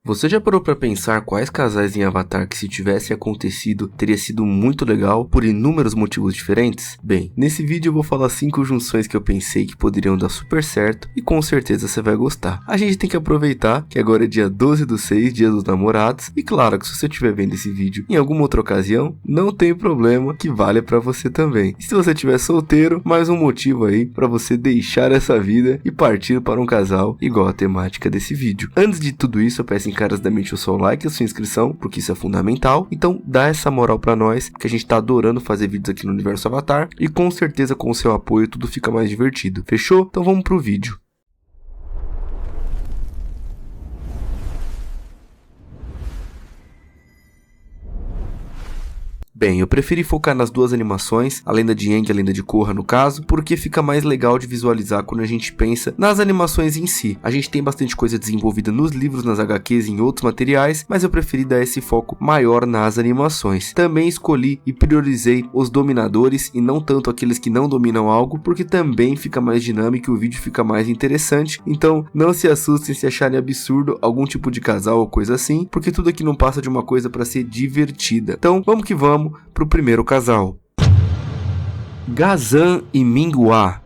Você já parou pra pensar quais casais em Avatar que, se tivesse acontecido, teria sido muito legal por inúmeros motivos diferentes? Bem, nesse vídeo eu vou falar 5 junções que eu pensei que poderiam dar super certo e com certeza você vai gostar. A gente tem que aproveitar que agora é dia 12/6, dia dos namorados, e claro que se você estiver vendo esse vídeo em alguma outra ocasião, não tem problema, que vale pra você também. E se você estiver solteiro, mais um motivo aí pra você deixar essa vida e partir para um casal igual a temática desse vídeo. Antes de tudo isso, eu peço encarecidamente o seu like e a sua inscrição, porque isso é fundamental. Então dá essa moral pra nós, que a gente tá adorando fazer vídeos aqui no Universo Avatar, e com certeza com o seu apoio tudo fica mais divertido. Fechou? Então vamos pro vídeo. Bem, eu preferi focar nas duas animações, a lenda de Aang e a lenda de Korra no caso, porque fica mais legal de visualizar quando a gente pensa nas animações em si. A gente tem bastante coisa desenvolvida nos livros, nas HQs e em outros materiais, mas eu preferi dar esse foco maior nas animações. Também escolhi e priorizei os dominadores e não tanto aqueles que não dominam algo, porque também fica mais dinâmico e o vídeo fica mais interessante. Então não se assustem se acharem absurdo algum tipo de casal ou coisa assim, porque tudo aqui não passa de uma coisa para ser divertida. Então vamos que vamos pro primeiro casal. Gazan e Minghua.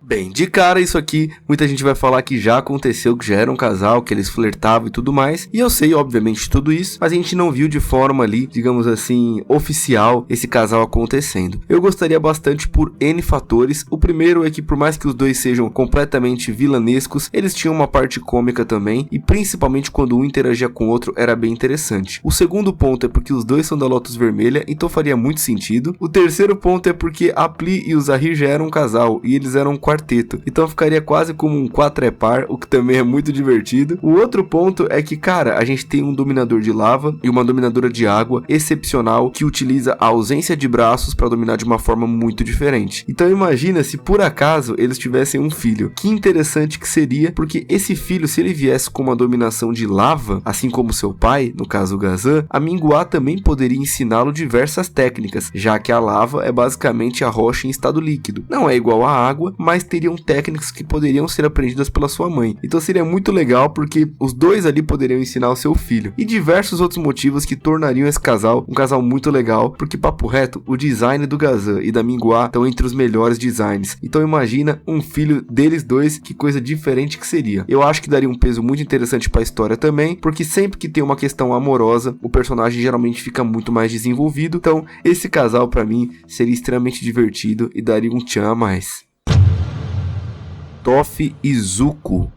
Bem, de cara isso aqui, muita gente vai falar que já aconteceu, que já era um casal, que eles flertavam e tudo mais, e eu sei obviamente tudo isso, mas a gente não viu de forma ali, digamos assim, oficial, esse casal acontecendo. Eu gostaria bastante por N fatores. O primeiro é que por mais que os dois sejam completamente vilanescos, eles tinham uma parte cômica também, e principalmente quando um interagia com o outro era bem interessante. O segundo ponto é porque os dois são da Lotus Vermelha, então faria muito sentido. O terceiro ponto é porque a Pli e o Zahir já eram um casal, e eles eram um quarteto, então ficaria quase como um quatrepar, o que também é muito divertido. O outro ponto é que, cara, a gente tem um dominador de lava e uma dominadora de água excepcional que utiliza a ausência de braços para dominar de uma forma muito diferente. Então imagina se por acaso eles tivessem um filho. Que interessante que seria, porque esse filho, se ele viesse com uma dominação de lava, assim como seu pai, no caso o Gazan, a Minghua também poderia ensiná-lo diversas técnicas, já que a lava é basicamente a rocha em estado líquido. Não é igual à água, mas teriam técnicas que poderiam ser aprendidas pela sua mãe. Então seria muito legal porque os dois ali poderiam ensinar o seu filho. E diversos outros motivos que tornariam esse casal um casal muito legal, porque papo reto, o design do Gazan e da Minghua estão entre os melhores designs. Então imagina um filho deles dois, que coisa diferente que seria. Eu acho que daria um peso muito interessante para a história também, porque sempre que tem uma questão amorosa, o personagem geralmente fica muito mais desenvolvido. Então esse casal para mim seria extremamente divertido e daria um tchan a mais. Toph e Zuko.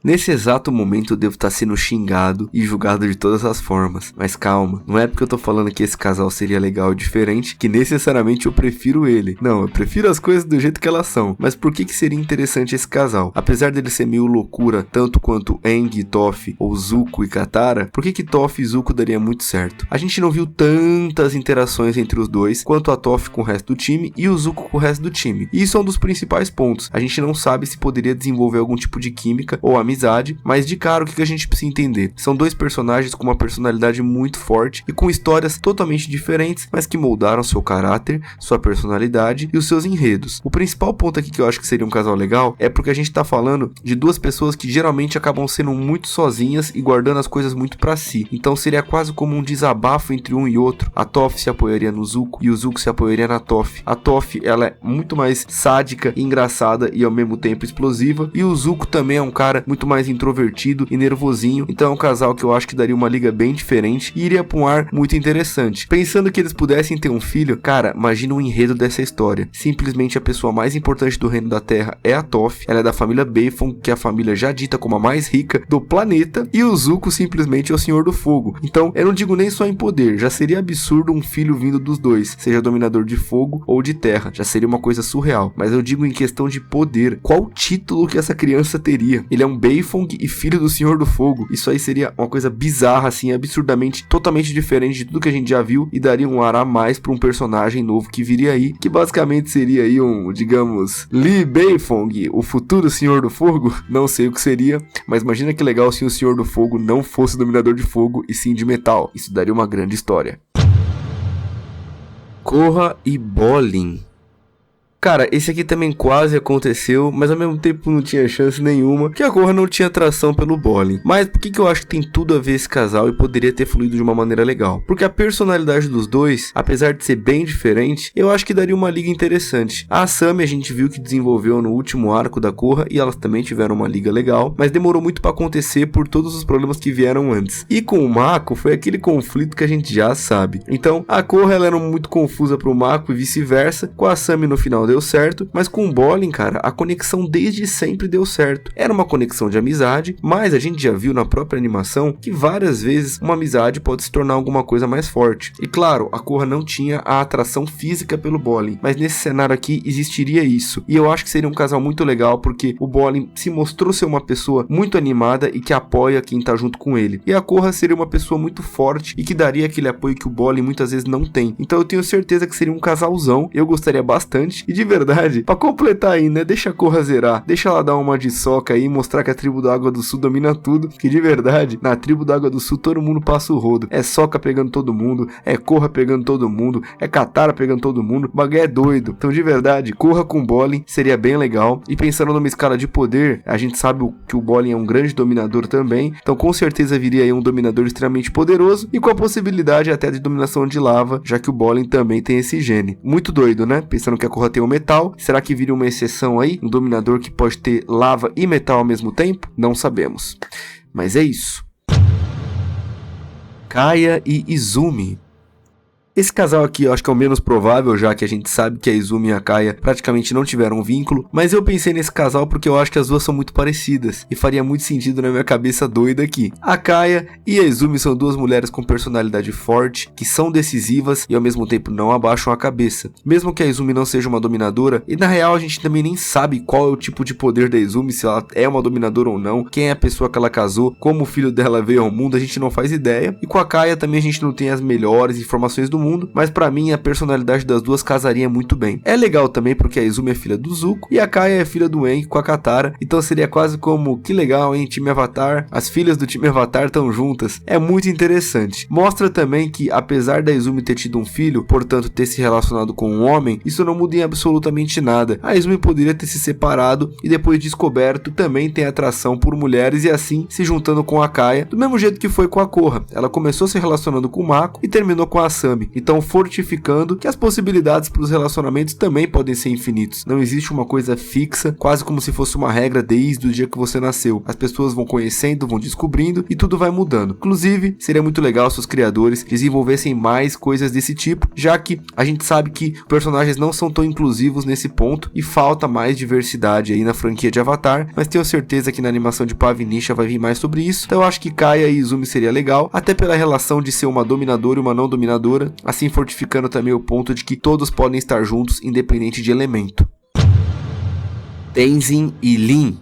Nesse exato momento eu devo estar sendo xingado e julgado de todas as formas, mas calma, não é porque eu tô falando que esse casal seria legal e diferente que necessariamente eu prefiro ele. Não, eu prefiro as coisas do jeito que elas são. Mas por que seria interessante esse casal? Apesar dele ser meio loucura, tanto quanto Aang e Toph, ou Zuko e Katara, por que Toph e Zuko daria muito certo? A gente não viu tantas interações entre os dois, quanto a Toph com o resto do time e o Zuko com o resto do time. E isso é um dos principais pontos. A gente não sabe se poderia desenvolver algum tipo de química ou amizade, mas de cara o que a gente precisa entender? São dois personagens com uma personalidade muito forte e com histórias totalmente diferentes, mas que moldaram seu caráter, sua personalidade e os seus enredos. O principal ponto aqui que eu acho que seria um casal legal é porque a gente tá falando de duas pessoas que geralmente acabam sendo muito sozinhas e guardando as coisas muito pra si. Então seria quase como um desabafo entre um e outro. A Toph se apoiaria no Zuko e o Zuko se apoiaria na Toph. A Toph, ela é muito mais sádica, engraçada e ao mesmo tempo explosiva, e o Zuko também é um cara muito mais introvertido e nervosinho. Então é um casal que eu acho que daria uma liga bem diferente e iria pra um ar muito interessante. Pensando que eles pudessem ter um filho, cara, imagina o enredo dessa história. Simplesmente a pessoa mais importante do reino da Terra é a Toph, ela é da família Beifong, que é a família já dita como a mais rica do planeta, e o Zuko simplesmente é o Senhor do Fogo. Então eu não digo nem só em poder, já seria absurdo um filho vindo dos dois, seja dominador de fogo ou de terra, já seria uma coisa surreal. Mas eu digo em questão de poder, qual título que essa criança teria? Ele é um Beifong e filho do Senhor do Fogo. Isso aí seria uma coisa bizarra, assim, absurdamente, totalmente diferente de tudo que a gente já viu, e daria um ar a mais para um personagem novo que viria aí, que basicamente seria aí um, digamos, Lee Beifong, o futuro Senhor do Fogo. Não sei o que seria, mas imagina que legal se o Senhor do Fogo não fosse dominador de fogo e sim de metal. Isso daria uma grande história. Korra e Bolin. Cara, esse aqui também quase aconteceu, mas ao mesmo tempo não tinha chance nenhuma, que a Korra não tinha atração pelo Bolin. Mas por que eu acho que tem tudo a ver esse casal e poderia ter fluído de uma maneira legal? Porque a personalidade dos dois, apesar de ser bem diferente, eu acho que daria uma liga interessante. A Asami a gente viu que desenvolveu no último arco da Korra e elas também tiveram uma liga legal, mas demorou muito pra acontecer por todos os problemas que vieram antes. E com o Mako foi aquele conflito que a gente já sabe. Então a Korra ela era muito confusa pro Mako e vice-versa. Com a Asami no final deu certo, mas com o Bolin, cara, a conexão desde sempre deu certo. Era uma conexão de amizade, mas a gente já viu na própria animação que várias vezes uma amizade pode se tornar alguma coisa mais forte. E claro, a Korra não tinha a atração física pelo Bolin, mas nesse cenário aqui existiria isso. E eu acho que seria um casal muito legal porque o Bolin se mostrou ser uma pessoa muito animada e que apoia quem tá junto com ele. E a Korra seria uma pessoa muito forte e que daria aquele apoio que o Bolin muitas vezes não tem. Então eu tenho certeza que seria um casalzão, eu gostaria bastante. E de verdade, pra completar aí, né, deixa a Korra zerar, deixa ela dar uma de soca aí e mostrar que a tribo da Água do Sul domina tudo, que de verdade, na tribo da Água do Sul todo mundo passa o rodo. É Sokka pegando todo mundo, é Korra pegando todo mundo, é Katara pegando todo mundo, o bagulho é doido. Então de verdade, Korra com Bolin seria bem legal. E pensando numa escala de poder, a gente sabe que o Bolin é um grande dominador também, então com certeza viria aí um dominador extremamente poderoso e com a possibilidade até de dominação de lava, já que o Bolin também tem esse gene. Muito doido, né? Pensando que a Korra tem o metal, será que viria uma exceção aí? Um dominador que pode ter lava e metal ao mesmo tempo? Não sabemos. Mas é isso. Kaia e Izumi. Esse casal aqui eu acho que é o menos provável, já que a gente sabe que a Izumi e a Kaia praticamente não tiveram um vínculo, mas eu pensei nesse casal porque eu acho que as duas são muito parecidas, e faria muito sentido na minha cabeça doida aqui. A Kaia e a Izumi são duas mulheres com personalidade forte, que são decisivas e ao mesmo tempo não abaixam a cabeça. Mesmo que a Izumi não seja uma dominadora, e na real a gente também nem sabe qual é o tipo de poder da Izumi, se ela é uma dominadora ou não, quem é a pessoa que ela casou, como o filho dela veio ao mundo, a gente não faz ideia. E com a Kaia também a gente não tem as melhores informações do mundo, mas pra mim a personalidade das duas casaria muito bem. É legal também porque a Izumi é filha do Zuko e a Kaia é filha do Aang com a Katara, então seria quase como, que legal, hein, time Avatar, as filhas do time Avatar estão juntas. É muito interessante. Mostra também que apesar da Izumi ter tido um filho, portanto ter se relacionado com um homem, isso não muda em absolutamente nada. A Izumi poderia ter se separado e depois descoberto também tem atração por mulheres e assim se juntando com a Kaia, do mesmo jeito que foi com a Korra. Ela começou se relacionando com o Mako e terminou com a Asami. Então fortificando que as possibilidades para os relacionamentos também podem ser infinitos. Não existe uma coisa fixa, quase como se fosse uma regra desde o dia que você nasceu. As pessoas vão conhecendo, vão descobrindo e tudo vai mudando. Inclusive, seria muito legal se os criadores desenvolvessem mais coisas desse tipo, já que a gente sabe que personagens não são tão inclusivos nesse ponto e falta mais diversidade aí na franquia de Avatar, mas tenho certeza que na animação de Pavinisha vai vir mais sobre isso. Então eu acho que Kaia e Izumi seria legal, até pela relação de ser uma dominadora e uma não dominadora, assim fortificando também o ponto de que todos podem estar juntos independente de elemento. Tenzin e Lin.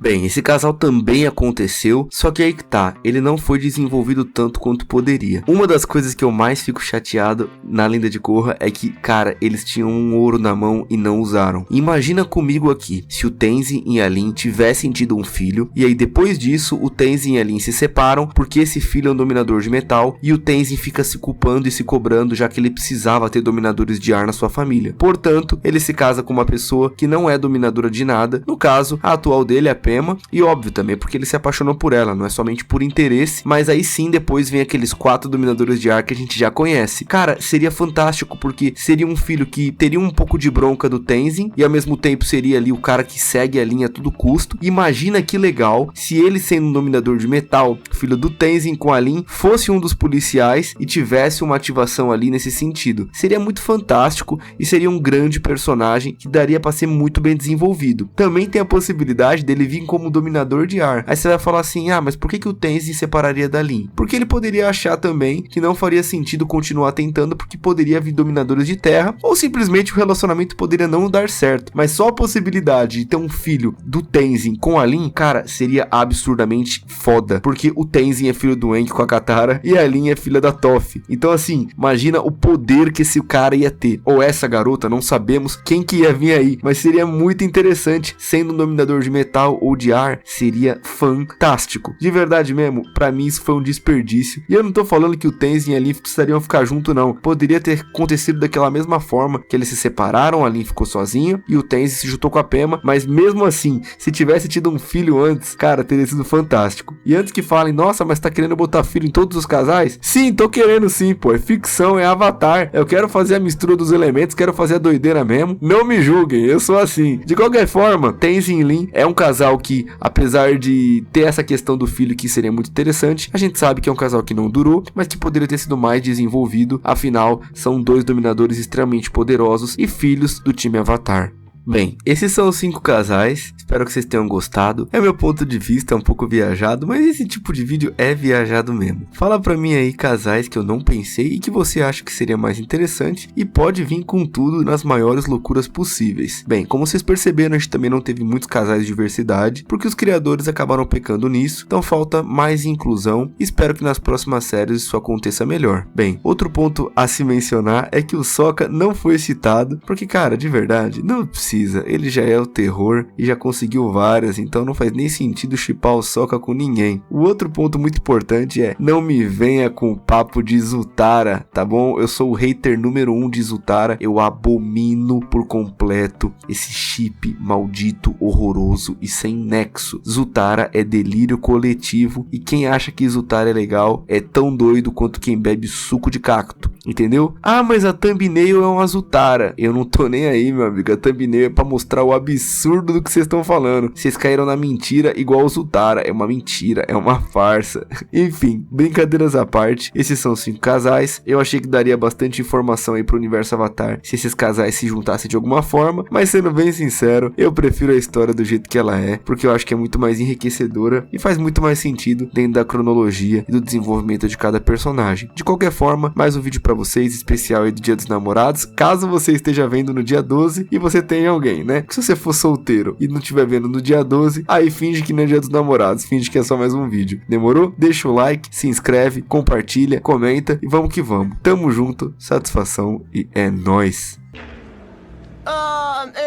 Bem, esse casal também aconteceu, só que aí que tá, ele não foi desenvolvido tanto quanto poderia. Uma das coisas que eu mais fico chateado na Lenda de Korra é que, cara, eles tinham um ouro na mão e não usaram. Imagina comigo aqui, se o Tenzin e a Lin tivessem tido um filho, e aí depois disso o Tenzin e a Lin se separam, porque esse filho é um dominador de metal, e o Tenzin fica se culpando e se cobrando, já que ele precisava ter dominadores de ar na sua família. Portanto, ele se casa com uma pessoa que não é dominadora de nada, no caso, a atual dele é a Pema, e óbvio também porque ele se apaixonou por ela, não é somente por interesse, mas aí sim depois vem aqueles 4 dominadores de ar que a gente já conhece. Cara, seria fantástico porque seria um filho que teria um pouco de bronca do Tenzin e ao mesmo tempo seria ali o cara que segue a linha a todo custo. Imagina que legal se ele, sendo um dominador de metal, filho do Tenzin com a Lin, fosse um dos policiais e tivesse uma ativação ali nesse sentido. Seria muito fantástico e seria um grande personagem que daria pra ser muito bem desenvolvido. Também tem a possibilidade dele vir como dominador de ar. Aí você vai falar assim, mas por que o Tenzin separaria da Lin? Porque ele poderia achar também que não faria sentido continuar tentando porque poderia vir dominadores de terra, ou simplesmente o relacionamento poderia não dar certo. Mas só a possibilidade de ter um filho do Tenzin com a Lin, cara, seria absurdamente foda, porque o Tenzin é filho do Aang com a Katara e a Lin é filha da Toph. Então assim, imagina o poder que esse cara ia ter, ou essa garota, não sabemos quem que ia vir aí, mas seria muito interessante sendo um dominador de metal ou odiar seria fantástico. De verdade mesmo, pra mim isso foi um desperdício. E eu não tô falando que o Tenzin e a Lin precisariam ficar junto não. Poderia ter acontecido daquela mesma forma, que eles se separaram, a Lin ficou sozinha e o Tenzin se juntou com a Pema, mas mesmo assim, se tivesse tido um filho antes, cara, teria sido fantástico. E antes que falem, nossa, mas tá querendo botar filho em todos os casais? Sim, tô querendo sim, pô, é ficção, é Avatar. Eu quero fazer a mistura dos elementos, quero fazer a doideira mesmo. Não me julguem, eu sou assim. De qualquer forma, Tenzin e Lin é um casal que, apesar de ter essa questão do filho que seria muito interessante, a gente sabe que é um casal que não durou, mas que poderia ter sido mais desenvolvido, afinal, são dois dominadores extremamente poderosos e filhos do time Avatar. Bem, esses são os 5 casais, espero que vocês tenham gostado. É meu ponto de vista, é um pouco viajado, mas esse tipo de vídeo é viajado mesmo. Fala pra mim aí casais que eu não pensei e que você acha que seria mais interessante e pode vir com tudo nas maiores loucuras possíveis. Bem, como vocês perceberam, a gente também não teve muitos casais de diversidade, porque os criadores acabaram pecando nisso, então falta mais inclusão e espero que nas próximas séries isso aconteça melhor. Bem, outro ponto a se mencionar é que o Sokka não foi citado, porque cara, de verdade, não precisa. Ele já é o terror e já conseguiu várias, então não faz nem sentido shippar o Sokka com ninguém. O outro ponto muito importante é, não me venha com papo de Zutara, tá bom? Eu sou o hater número 1 de Zutara, eu abomino por completo esse chip maldito, horroroso e sem nexo. Zutara é delírio coletivo e quem acha que Zutara é legal é tão doido quanto quem bebe suco de cacto, entendeu? Ah, mas a thumbnail é uma Zutara. Eu não tô nem aí, meu amigo, a thumbnail é pra mostrar o absurdo do que vocês estão falando. Vocês caíram na mentira igual o Zutara. É uma mentira, é uma farsa. Enfim, brincadeiras à parte, esses são 5 casais. Eu achei que daria bastante informação aí pro universo Avatar se esses casais se juntassem de alguma forma, mas sendo bem sincero, eu prefiro a história do jeito que ela é, porque eu acho que é muito mais enriquecedora e faz muito mais sentido dentro da cronologia e do desenvolvimento de cada personagem. De qualquer forma, mais um vídeo pra vocês, especial aí do Dia dos Namorados, caso você esteja vendo no dia 12 e você tenha alguém, né? Se você for solteiro e não estiver vendo no dia 12, aí finge que não é Dia dos Namorados, finge que é só mais um vídeo. Demorou? Deixa o like, se inscreve, compartilha, comenta e vamos que vamos. Tamo junto, satisfação e é nóis.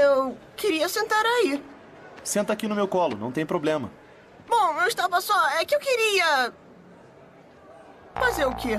Eu queria sentar aí. Senta aqui no meu colo, não tem problema. Bom, eu estava só... É que eu queria... Fazer o quê?